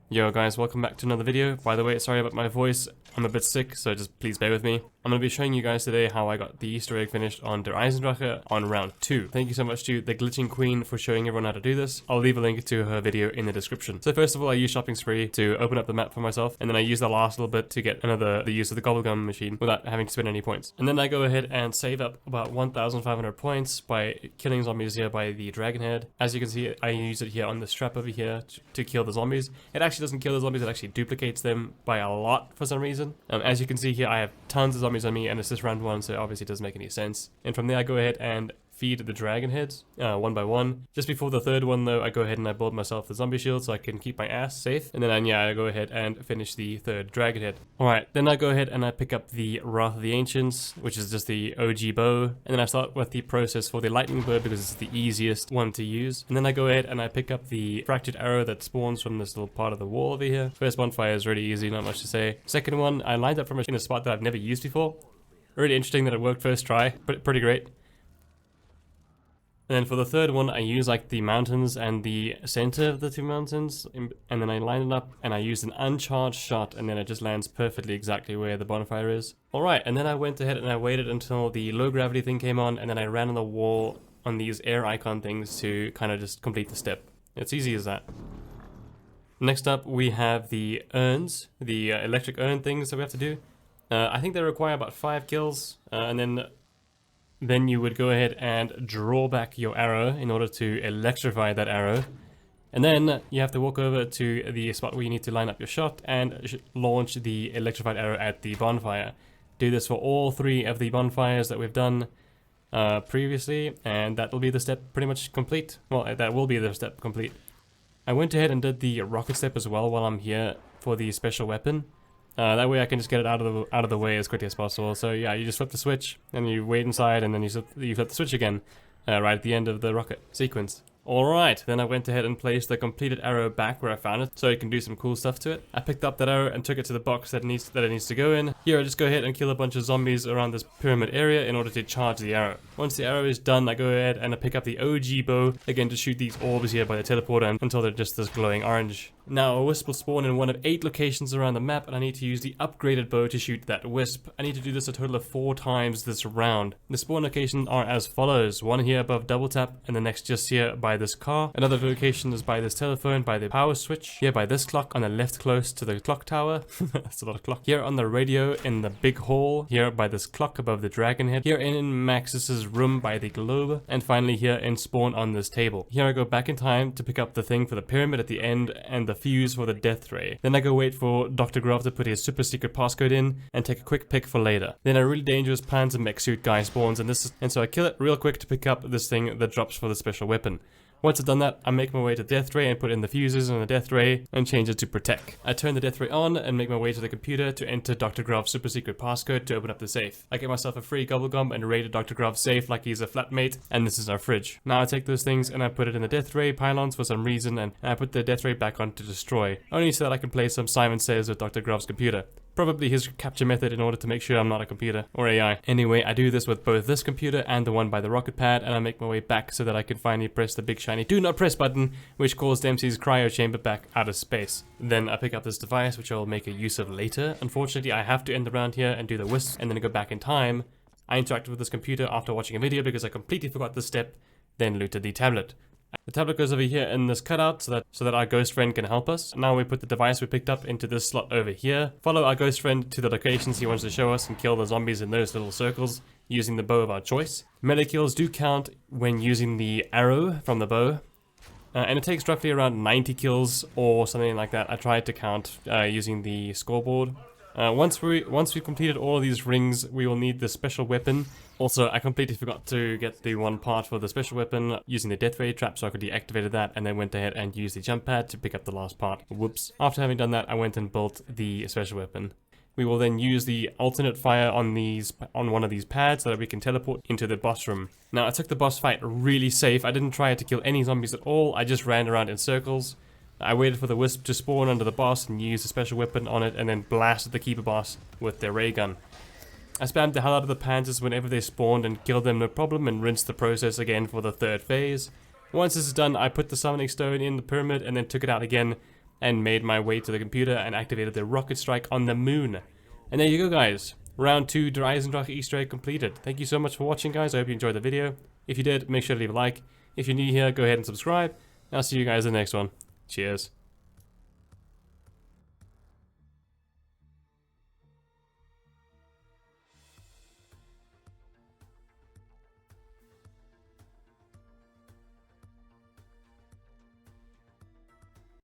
Yo guys, welcome back to another video. By the way, sorry about my voice, I'm a bit sick, so just please bear with me. I'm going to be showing you guys today how I got the Easter egg finished on Der Eisendrache on round 2. Thank you so much to the Glitching Queen for showing everyone how to do this. I'll leave a link to her video in the description. So first of all, I used Shopping Spree to open up the map for myself, and then I used the last little bit to get the use of the Gobblegum machine without having to spend any points. And then I go ahead and save up about 1,500 points by killing zombies here by the dragon head. As you can see, I use it here on the strap over here to kill the zombies. It actually doesn't kill the zombies, it actually duplicates them by a lot for some reason. As you can see here, I have tons of zombies on me, and it's just round 1, so obviously it doesn't make any sense. And from there I go ahead and feed the dragon heads one by one. Just before the third one though, I go ahead and I build myself the zombie shield so I can keep my ass safe. And then I go ahead and finish the third dragon head. Alright, then I go ahead and I pick up the Wrath of the Ancients, which is just the OG bow. And then I start with the process for the lightning bow because it's the easiest one to use. And then I go ahead and I pick up the fractured arrow that spawns from this little part of the wall over here. First bonfire is really easy, not much to say. Second one, I lined up in a spot that I've never used before. Really interesting that it worked first try, but pretty great. And then for the third one, I use like the mountains and the center of the two mountains, and then I line it up and I use an uncharged shot, and then it just lands perfectly exactly where the bonfire is. Alright, and then I went ahead and I waited until the low gravity thing came on, and then I ran on the wall on these air icon things to kind of just complete the step. It's easy as that. Next up, we have the urns, the electric urn things that we have to do. I think they require about 5 kills, and then you would go ahead and draw back your arrow in order to electrify that arrow. And then you have to walk over to the spot where you need to line up your shot and launch the electrified arrow at the bonfire. Do this for all 3 of the bonfires that we've done previously, and that will be the step pretty much complete. Well, that will be the step complete. I went ahead and did the rocket step as well while I'm here for the special weapon. That way I can just get it out of the way as quickly as possible. So yeah, you just flip the switch, and you wait inside, and then you flip the switch again, right at the end of the rocket sequence. Alright, then I went ahead and placed the completed arrow back where I found it, so you can do some cool stuff to it. I picked up that arrow and took it to the box that it needs to go in. Here I just go ahead and kill a bunch of zombies around this pyramid area in order to charge the arrow. Once the arrow is done, I go ahead and I pick up the OG bow, again to shoot these orbs here by the teleporter until they're just this glowing orange. Now a wisp will spawn in one of 8 locations around the map, and I need to use the upgraded bow to shoot that wisp. I need to do this a total of 4 times this round. The spawn locations are as follows: one here above double tap, and the next just here by this car. Another location is by this telephone, by the power switch. Here by this clock on the left close to the clock tower. That's a lot of clock. Here on the radio in the big hall. Here by this clock above the dragon head. Here in Maxis's room by the globe. And finally here in spawn on this table. Here I go back in time to pick up the thing for the pyramid at the end and the fuse for the death ray. Then I go wait for Dr. Graf to put his super secret passcode in and take a quick pick for later. Then a really dangerous Panzer mech suit guy spawns, and so I kill it real quick to pick up this thing that drops for the special weapon. Once I've done that, I make my way to the death ray and put in the fuses on the death ray and change it to protect. I turn the death ray on and make my way to the computer to enter Dr. Graf's super secret passcode to open up the safe. I get myself a free Gobblegum and raid Dr. Graf's safe like he's a flatmate, and this is our fridge. Now I take those things and I put it in the death ray pylons for some reason, and I put the death ray back on to destroy, only so that I can play some Simon Says with Dr. Graf's computer. Probably his capture method in order to make sure I'm not a computer or AI. Anyway, I do this with both this computer and the one by the rocket pad, and I make my way back so that I can finally press the big shiny do not press button, which calls Dempsey's cryo chamber back out of space. Then I pick up this device, which I'll make a use of later. Unfortunately, I have to end the round here and do the wisps and then go back in time. I interacted with this computer after watching a video because I completely forgot this step, then looted the tablet. The tablet goes over here in this cutout so that our ghost friend can help us. Now we put the device we picked up into this slot over here. Follow our ghost friend to the locations he wants to show us and kill the zombies in those little circles using the bow of our choice. Melee kills do count when using the arrow from the bow. And it takes roughly around 90 kills or something like that. I tried to count using the scoreboard. Once we've completed all of these rings, we will need the special weapon. Also, I completely forgot to get the one part for the special weapon using the death ray trap, so I could deactivate that, and then went ahead and used the jump pad to pick up the last part. Whoops. After having done that, I went and built the special weapon. We will then use the alternate fire on one of these pads so that we can teleport into the boss room. Now, I took the boss fight really safe. I didn't try to kill any zombies at all. I just ran around in circles. I waited for the wisp to spawn under the boss and used a special weapon on it, and then blasted the keeper boss with their ray gun. I spammed the hell out of the panzers whenever they spawned and killed them no problem, and rinsed the process again for the third phase. Once this is done, I put the summoning stone in the pyramid and then took it out again and made my way to the computer and activated the rocket strike on the moon. And there you go, guys. Round 2 to Eisendrache Easter Egg completed. Thank you so much for watching, guys. I hope you enjoyed the video. If you did, make sure to leave a like. If you're new here, go ahead and subscribe. I'll see you guys in the next one. Cheers.